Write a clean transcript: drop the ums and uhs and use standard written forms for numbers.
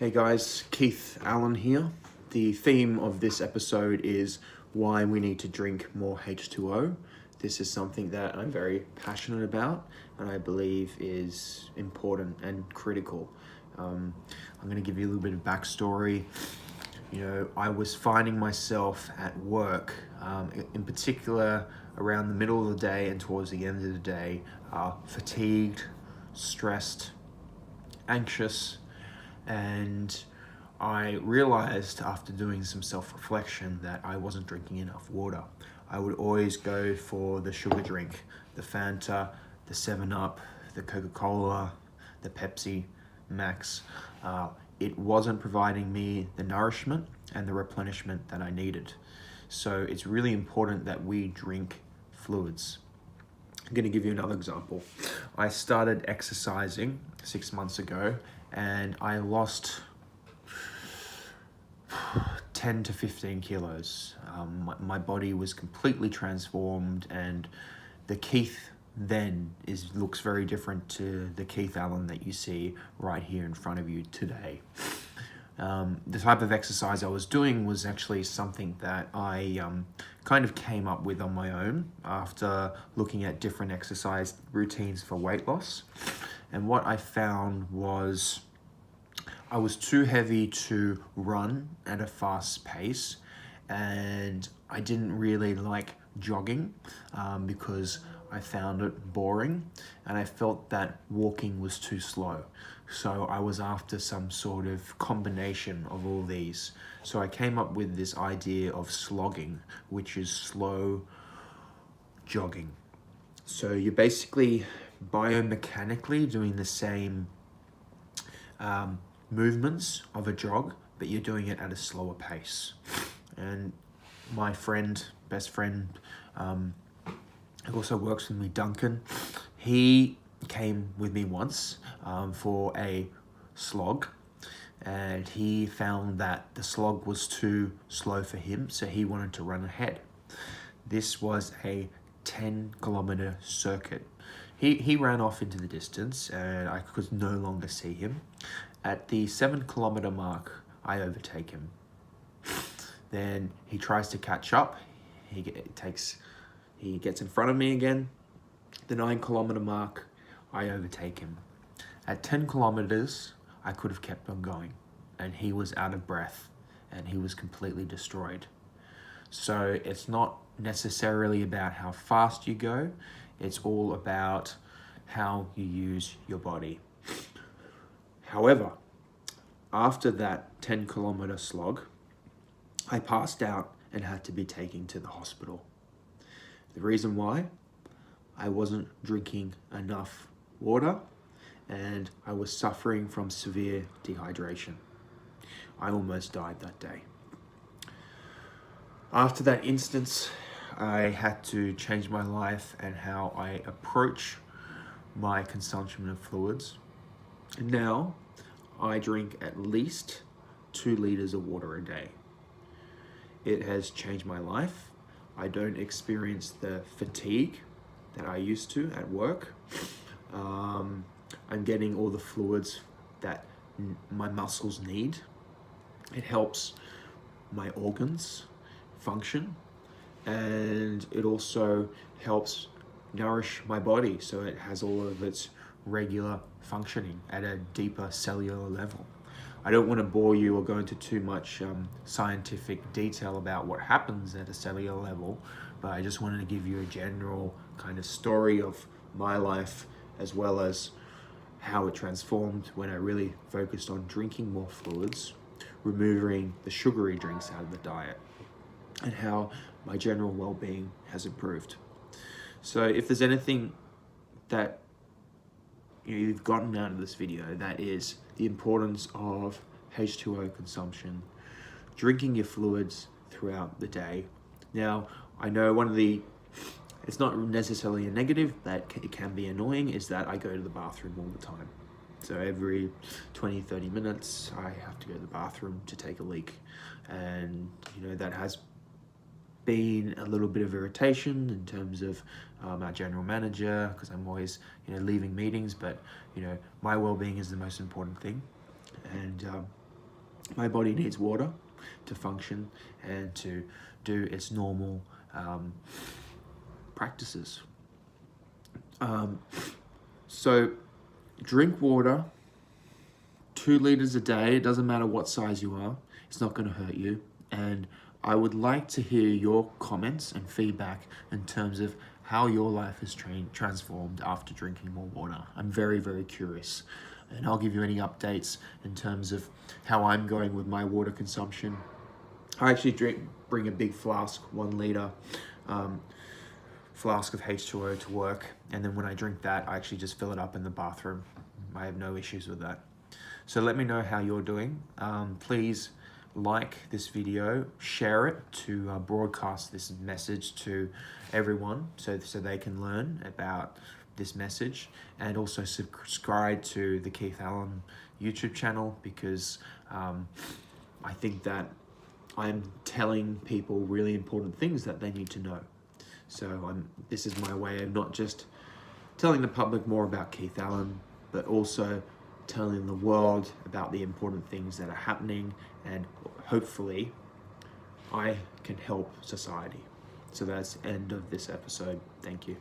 Hey guys, Keith Allen here. The theme of this episode is why we need to drink more H2O. This is something that I'm very passionate about and I believe is important and critical. I'm going to give you a little bit of backstory. I was finding myself at work, in particular around the middle of the day and towards the end of the day, fatigued, stressed, anxious, and I realized after doing some self-reflection that I wasn't drinking enough water. I would always go for the sugar drink, the Fanta, the 7-Up, the Coca-Cola, the Pepsi Max. It wasn't providing me the nourishment and the replenishment that I needed. So it's really important that we drink fluids. I'm going to give you another example. I started exercising 6 months ago and I lost 10 to 15 kilos. My body was completely transformed, and the Keith then looks very different to the Keith Allen that you see right here in front of you today. The type of exercise I was doing was actually something that I kind of came up with on my own after looking at different exercise routines for weight loss. And what I found was I was too heavy to run at a fast pace, and I didn't really like jogging because I found it boring, and I felt that walking was too slow. So I was after some sort of combination of all these. So I came up with this idea of slogging, which is slow jogging. So you're basically biomechanically doing the same movements of a jog, but you're doing it at a slower pace. And my best friend, who also works with me, Duncan, he came with me once for a slog, and he found that the slog was too slow for him, so he wanted to run ahead. This was a 10-kilometer circuit. He ran off into the distance and I could no longer see him. At the 7-kilometer mark, I overtake him. Then he tries to catch up. He gets in front of me again. The 9-kilometer mark, I overtake him. At 10 kilometers, I could have kept on going, and he was out of breath and he was completely destroyed. So it's not necessarily about how fast you go. It's all about how you use your body. However, after that 10-kilometer slog, I passed out and had to be taken to the hospital. The reason why? I wasn't drinking enough water and I was suffering from severe dehydration. I almost died that day. After that instance, I had to change my life and how I approach my consumption of fluids. And now I drink at least 2 liters of water a day. It has changed my life. I don't experience the fatigue that I used to at work. I'm getting all the fluids that my muscles need. It helps my organs function, and it also helps nourish my body so it has all of its regular functioning at a deeper cellular level. I don't want to bore you or go into too much scientific detail about what happens at a cellular level, but I just wanted to give you a general kind of story of my life, as well as how it transformed when I really focused on drinking more fluids, removing the sugary drinks out of the diet, and how my general well-being has improved. So if there's anything that you've gotten out of this video, that is the importance of H2O consumption, drinking your fluids throughout the day. Now, I know it's not necessarily a negative, that it can be annoying, is that I go to the bathroom all the time. So every 20-30 minutes, I have to go to the bathroom to take a leak. And, that has been a little bit of irritation in terms of our general manager, because I'm always leaving meetings, but my well-being is the most important thing. And My body needs water to function and to do its normal practices. So drink water, 2 liters a day. It doesn't matter what size you are. It's not going to hurt you. And I would like to hear your comments and feedback in terms of how your life has transformed after drinking more water. I'm very, very curious. And I'll give you any updates in terms of how I'm going with my water consumption. I actually bring a big flask, 1 liter flask of H20 to work. And then when I drink that, I actually just fill it up in the bathroom. I have no issues with that. So let me know how you're doing. Please like this video, share it to broadcast this message to everyone so they can learn about this message, and also subscribe to the Keith Allen YouTube channel, because I think that I'm telling people really important things that they need to know. So this is my way of not just telling the public more about Keith Allen, but also telling the world about the important things that are happening, and hopefully I can help society. So that's the end of this episode. Thank you.